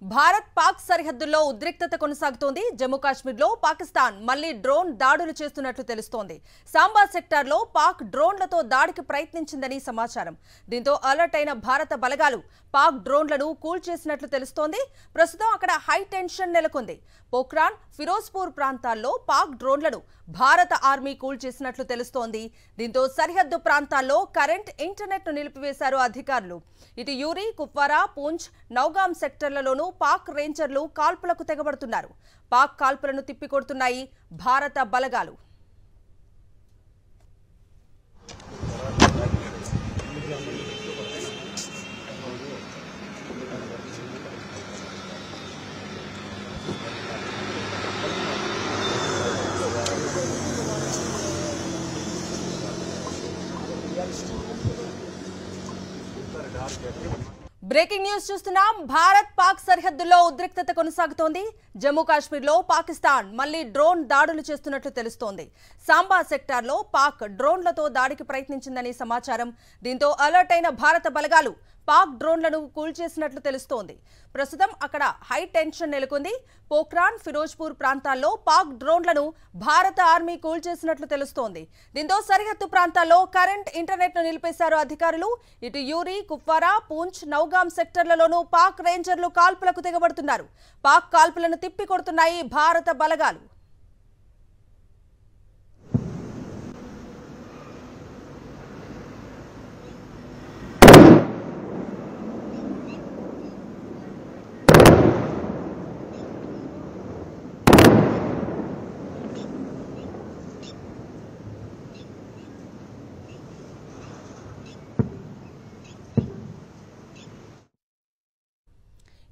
భారత్ పాక్ సరిహద్దుల్లో ఉద్రిక్తత కొనసాగుతోంది. జమ్మూ కాశ్మీర్లో పాకిస్తాన్ మళ్లీ డ్రోన్ దాడులు చేస్తున్నట్లు తెలుస్తోంది. సాంబా సెక్టార్లో పాక్ డ్రోన్లతో దాడికి ప్రయత్నించిందని సమాచారం. దీంతో అలర్ట్ అయిన భారత బలగాలు పాక్ డ్రోన్లను కూల్చేసినట్లు తెలుస్తోంది. ప్రస్తుతం అక్కడ హై టెన్షన్ నెలకొంది. పోఖ్రాన్, ఫిరోజ్పూర్ ప్రాంతాల్లో పాక్ డ్రోన్లను భారత ఆర్మీ కూల్చేసినట్లు తెలుస్తోంది. దీంతో సరిహద్దు ప్రాంతాల్లో కరెంట్, ఇంటర్నెట్ ను నిలిపివేశారు అధికారులు. ఇటు యూరి, కుప్వారా, పూంచ్, నౌగాం సెక్టర్లలోనూ పాక్ రేంజర్లు కాల్పులకు తెగబడుతున్నారు. పాక్ కాల్పులను తిప్పికొడుతున్నాయి భారత బలగాలు. బ్రేకింగ్ న్యూస్ చూస్తున్నాం. భారత్ పాక్ సరిహద్దుల్లో ఉద్రిక్తత కొనసాగుతోంది. జమ్మూ కాశ్మీర్లో పాకిస్తాన్ మళ్లీ డ్రోన్ దాడులు చేస్తున్నట్లు తెలుస్తోంది. సాంబా సెక్టార్లో పాక్ డ్రోన్లతో దాడికి ప్రయత్నించిందని సమాచారం. దీంతో అలర్ట్ అయిన భారత బలగాలు పాక్ డ్రోన్లను కూల్చేసినట్లు తెలుస్తోంది. ప్రస్తుతం అక్కడ హై టెన్షన్ నెలకొంది. పోఖ్రాన్, ఫిరోజ్పూర్ ప్రాంతాల్లో పాక్ డ్రోన్లను భారత ఆర్మీ కూల్చేసినట్లు తెలుస్తోంది. దీంతో సరిహద్దు ప్రాంతాల్లో కరెంట్, ఇంటర్నెట్ ను నిలిపేశారు అధికారులు. ఇటు యూరి, కుప్వారా, పూంచ్, నౌగాం సెక్టర్లలోనూ పాక్ రేంజర్లు కాల్పులకు తెగబడుతున్నారు. పాక్ కాల్పులను తిప్పికొడుతున్నాయి భారత బలగాలు.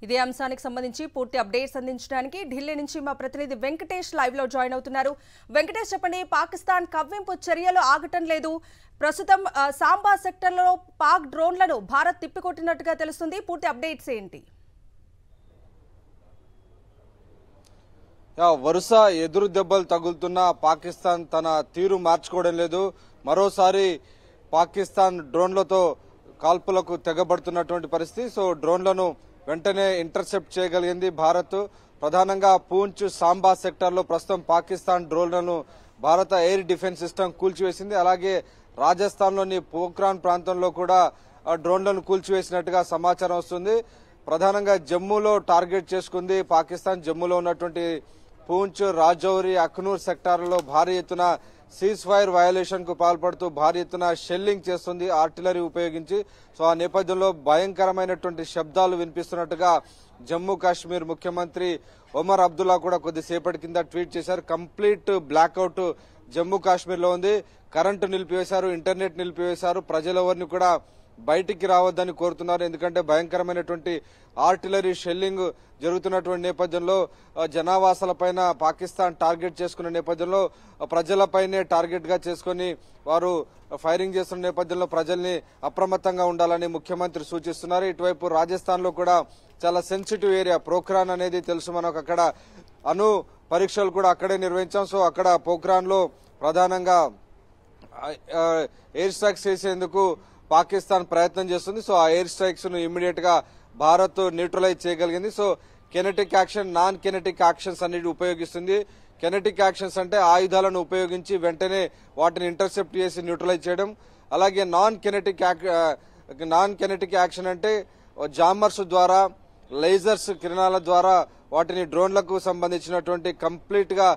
ఇదే అంశానికి సంబంధించి పూర్తి అప్డేట్స్ అందించడానికి ఢిల్లీ నుంచి మా ప్రతినిధి వెంకటేష్ లైవ్ లో జాయిన్ అవుతున్నారు. వెంకటేష్, చెప్పండి, పాకిస్తాన్ కవ్వింపు చర్యలు ఆగటం లేదు. ప్రస్తుతం సాంబా సెక్టర్లో పాక్ డ్రోన్లను భారత్ తిప్పికొట్టినట్టుగా తెలుస్తుంది. పూర్తి అప్డేట్స్ ఏంటి? వరుస ఎదురు దెబ్బలు తగులుతున్న పాకిస్తాన్ తన తీరు మార్చుకోవడం లేదు. మరోసారి పాకిస్తాన్ డ్రోన్లతో కాల్పులకు తెగబడుతున్నటువంటి పరిస్థితి. సో డ్రోన్లను వెంటనే ఇంటర్సెప్ట్ చేయగలిగింది భారత్. ప్రధానంగా పూంచ్, సాంబా సెక్టర్ లో ప్రస్తుతం పాకిస్తాన్ డ్రోన్లను భారత ఎయిర్ డిఫెన్స్ సిస్టమ్ కూల్చివేసింది. అలాగే రాజస్థాన్ లోని పోఖ్రాన్ ప్రాంతంలో కూడా డ్రోన్లను కూల్చివేసినట్టుగా సమాచారం వస్తుంది. ప్రధానంగా జమ్మూలో టార్గెట్ చేసుకుంది పాకిస్తాన్. జమ్మూలో ఉన్నటువంటి పూంచ్, రాజౌరి, అఖ్నూర్ సెక్టార్లలో భారీ ఎత్తున సీజ్ ఫైర్ వయోలేషన్ కు పాల్పడుతూ భారీ ఎత్తున షెల్లింగ్ చేస్తుంది ఆర్టిలరీ ఉపయోగించి. సో ఆ నేపథ్యంలో భయంకరమైనటువంటి శబ్దాలు వినిపిస్తున్నట్టుగా జమ్మూ కాశ్మీర్ ముఖ్యమంత్రి ఒమర్ అబ్దుల్లా కూడా కొద్దిసేపటి కింద ట్వీట్ చేశారు. కంప్లీట్ బ్లాక్అవుట్ జమ్మూ కాశ్మీర్ లో ఉంది. కరెంటు నిలిపివేశారు, ఇంటర్నెట్ నిలిపివేశారు. ప్రజలెవరిని కూడా బయటికి రావద్దని కోరుతున్నారు. ఎందుకంటే భయంకరమైనటువంటి ఆర్టిలరీ షెల్లింగ్ జరుగుతున్నటువంటి నేపథ్యంలో జనావాసాలపైన పాకిస్తాన్ టార్గెట్ చేసుకున్న నేపథ్యంలో ప్రజలపైనే టార్గెట్ గా చేసుకుని వారు ఫైరింగ్ చేస్తున్న నేపథ్యంలో ప్రజల్ని అప్రమత్తంగా ఉండాలని ముఖ్యమంత్రి సూచిస్తున్నారు. ఇటువైపు రాజస్థాన్ లో కూడా చాలా సెన్సిటివ్ ఏరియా పోఖ్రాన్ అనేది తెలుసు మనకు. అక్కడ అణు పరీక్షలు కూడా అక్కడే నిర్వహించాం. సో అక్కడ పోఖ్రాన్ లో ప్రధానంగా ఎయిర్ స్ట్రైక్స్ చేసేందుకు పాకిస్తాన్ ప్రయత్నం చేస్తుంది. సో ఆ ఎయిర్ స్ట్రైక్స్ ను ఇమ్మీడియట్ గా భారత్ న్యూట్రలైజ్ చేయగలిగింది. So kinetic action, non kinetic actions అన్నిటి ఉపయోగిస్తుంది. కెనెటిక్ యాక్షన్స్ అంటే ఆయుధాలను ఉపయోగించి వెంటనే వాటిని ఇంటర్సెప్ట్ చేసి న్యూట్రలైజ్ చేయడం. అలాగే నాన్ కెనెటిక్ యాక్షన్ అంటే జామర్స్ ద్వారా, లేజర్స్ కిరణాల ద్వారా వాటిని డ్రోన్లకు సంబంధించినటువంటి కంప్లీట్ గా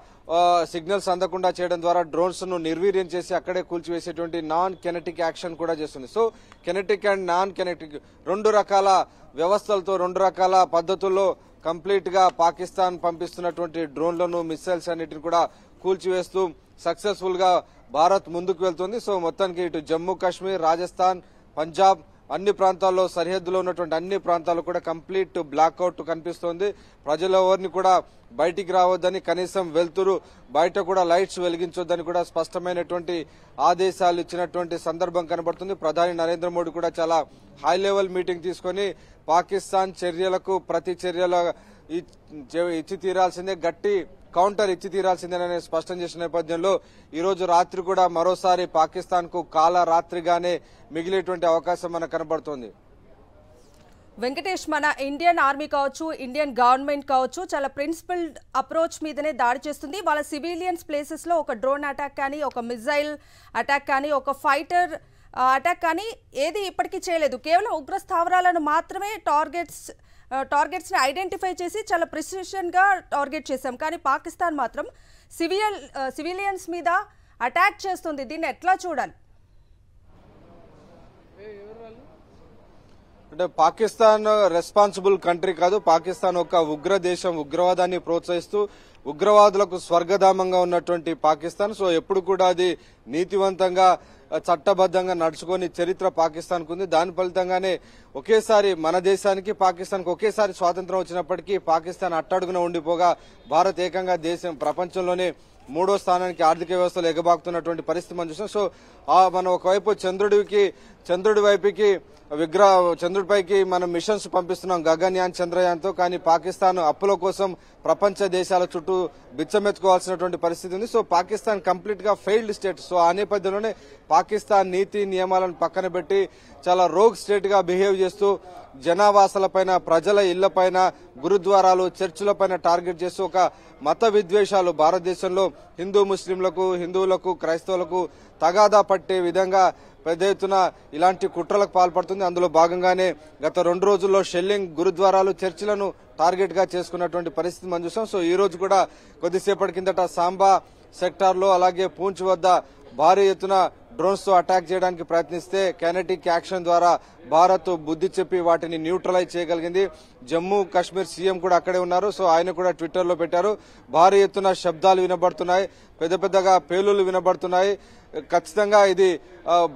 సిగ్నల్స్ అందకుండా చేయడం ద్వారా డ్రోన్స్ ను నిర్వీర్యం చేసి అక్కడే కూల్చివేసేటువంటి నాన్ కెనెటిక్ యాక్షన్ కూడా చేస్తుంది. So kinetic and non kinetic రెండు రకాల వ్యవస్థలతో, రెండు రకాల పద్ధతుల్లో కంప్లీట్ గా పాకిస్తాన్ పంపిస్తున్నటువంటి డ్రోన్లను, మిస్సైల్స్ అన్నిటిని కూడా కూల్చివేస్తూ సక్సెస్ఫుల్ గా భారత్ ముందుకు వెళ్తుంది. సో మొత్తానికి ఇటు జమ్మూ కాశ్మీర్, రాజస్థాన్, పంజాబ్ అన్ని ప్రాంతాల్లో, సరిహద్దులో ఉన్నటువంటి అన్ని ప్రాంతాలు కూడా కంప్లీట్ బ్లాక్అవుట్ కనిపిస్తోంది. ప్రజలెవరిని కూడా బయటికి రావద్దని, కనీసం వెళ్తురు బయట కూడా లైట్స్ వెలిగించొద్దని కూడా స్పష్టమైనటువంటి ఆదేశాలు ఇచ్చినటువంటి సందర్భం కనబడుతుంది. ప్రధాని నరేంద్ర మోడీ కూడా చాలా హై లెవెల్ మీటింగ్ తీసుకుని పాకిస్తాన్ చర్యలకు ప్రతి చర్యలు ఇచ్చి తీరాల్సిందే, గట్టి కౌంటర్ ఇచ్చి తీరాల్సిందేనని స్పష్టం చేసిన నేపథ్యంలో ఈ రోజు రాత్రి కూడా మరోసారి పాకిస్తాన్ కు కాల రాత్రిగానే మిగిలేటువంటి అవకాశం మనకు కనబడుతోంది. వెంకటేష్, మన ఇండియన్ ఆర్మీ కావచ్చు, ఇండియన్ గవర్నమెంట్ కావచ్చు, చాలా ప్రిన్సిపల్డ్ అప్రోచ్ మీదనే దాడి చేస్తుంది. వాళ్ళ సివిలియన్స్ ప్లేసెస్ లో ఒక డ్రోన్ అటాక్ కానీ, ఒక మిజైల్ అటాక్ కానీ, ఒక ఫైటర్ అటాక్ కానీ ఏది ఇప్పటికీ చేయలేదు. కేవలం ఉగ్ర స్థావరాలను మాత్రమే టార్గెట్స్ని ఐడెంటిఫై చేసి చాలా ప్రిసిషన్గా టార్గెట్ చేశాం. కానీ పాకిస్తాన్ మాత్రం సివిలియన్స్ మీద అటాక్ చేస్తుంది. దీన్ని ఎట్లా చూడాలి? అంటే పాకిస్తాన్ రెస్పాన్సిబుల్ కంట్రీ కాదు. పాకిస్తాన్ ఒక ఉగ్ర దేశం, ఉగ్రవాదాన్ని ప్రోత్సహిస్తూ ఉగ్రవాదులకు స్వర్గధామంగా ఉన్నటువంటి పాకిస్తాన్. సో ఎప్పుడు కూడా అది నీతివంతంగా చట్టబద్ధంగా నడుచుకొని చరిత్ర పాకిస్తాన్ కు ఉంది. దాని ఫలితంగానే ఒకేసారి మన దేశానికి పాకిస్తాన్కి ఒకేసారి స్వాతంత్రం వచ్చినప్పటికీ పాకిస్తాన్ అట్టడుగున ఉండిపోగా భారత్ ఏకంగా దేశం ప్రపంచంలోనే 3వ స్థానానికి ఆర్థిక వ్యవస్థలో ఎగబాకుతున్నటువంటి పరిస్థితి మనం చూసాం. సో మనం ఒకవైపు చంద్రుడి వైపుకి చంద్రుడిపైకి మనం మిషన్స్ పంపిస్తున్నాం గగన్యాన్, చంద్రయాన్తో. కానీ పాకిస్తాన్ అప్పుల కోసం ప్రపంచ దేశాల చుట్టూ బిచ్చమెత్తుకోవాల్సినటువంటి పరిస్థితి ఉంది. సో పాకిస్తాన్ కంప్లీట్ గా ఫెయిల్డ్ స్టేట్. సో ఆ నేపథ్యంలోనే పాకిస్తాన్ నీతి నియమాలను పక్కన పెట్టి చాలా రోగ్ స్టేట్ గా బిహేవ్ చేస్తూ జనావాసాలపైన, ప్రజల ఇళ్లపైన, గురుద్వారాలు, చర్చిలపైన టార్గెట్ చేస్తూ ఒక మత విద్వేషాలు భారతదేశంలో హిందువులకు, క్రైస్తవులకు తగాదా పట్టే విధంగా పెద్ద ఎత్తున ఇలాంటి కుట్రలకు పాల్పడుతుంది. అందులో భాగంగానే గత 2 రోజుల్లో షెల్లింగ్, గురుద్వారాలు, చర్చిలను టార్గెట్ గా చేసుకున్నటువంటి పరిస్థితి మనం చూసాం. సో ఈ రోజు కూడా కొద్దిసేపటి కిందట సాంబా సెక్టార్ లో అలాగే పూంచ్ వద్ద భారీ ఎత్తున డ్రోన్స్ తో అటాక్ చేయడానికి ప్రయత్నిస్తే కైనెటిక్ యాక్షన్ ద్వారా భారత్ బుద్ధి చెప్పి వాటిని న్యూట్రలైజ్ చేయగలిగింది. జమ్మూ కాశ్మీర్ సీఎం కూడా అక్కడే ఉన్నారు. సో ఆయన కూడా ట్విట్టర్ లో పెట్టారు. భారీ ఎత్తున శబ్దాలు వినబడుతున్నాయి, పెద్దగా పేలుళ్లు వినబడుతున్నాయి. ఖచ్చితంగా ఇది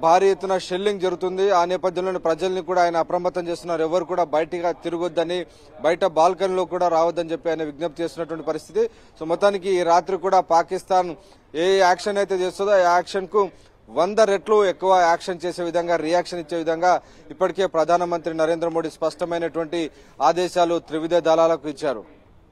భారీ ఎత్తున షెల్లింగ్ జరుగుతుంది. ఆ నేపథ్యంలో ప్రజల్ని కూడా ఆయన అప్రమత్తం చేస్తున్నారు. ఎవరు కూడా బయటగా తిరగొద్దని, బయట బాల్కనీలో కూడా రావద్దని చెప్పి ఆయన విజ్ఞప్తి చేస్తున్నటువంటి పరిస్థితి. సో మొత్తానికి ఈ రాత్రి కూడా పాకిస్తాన్ ఏ యాక్షన్ అయితే చేస్తుందో ఆ యాక్షన్ కు 100 రెట్లు ఎక్కువ యాక్షన్ చేసే విధంగా, రియాక్షన్ ఇచ్చే విధంగా ఇప్పటికే ప్రధానమంత్రి నరేంద్ర మోడీ స్పష్టమైనటువంటి ఆదేశాలు త్రివిధ దళాలకు ఇచ్చారు.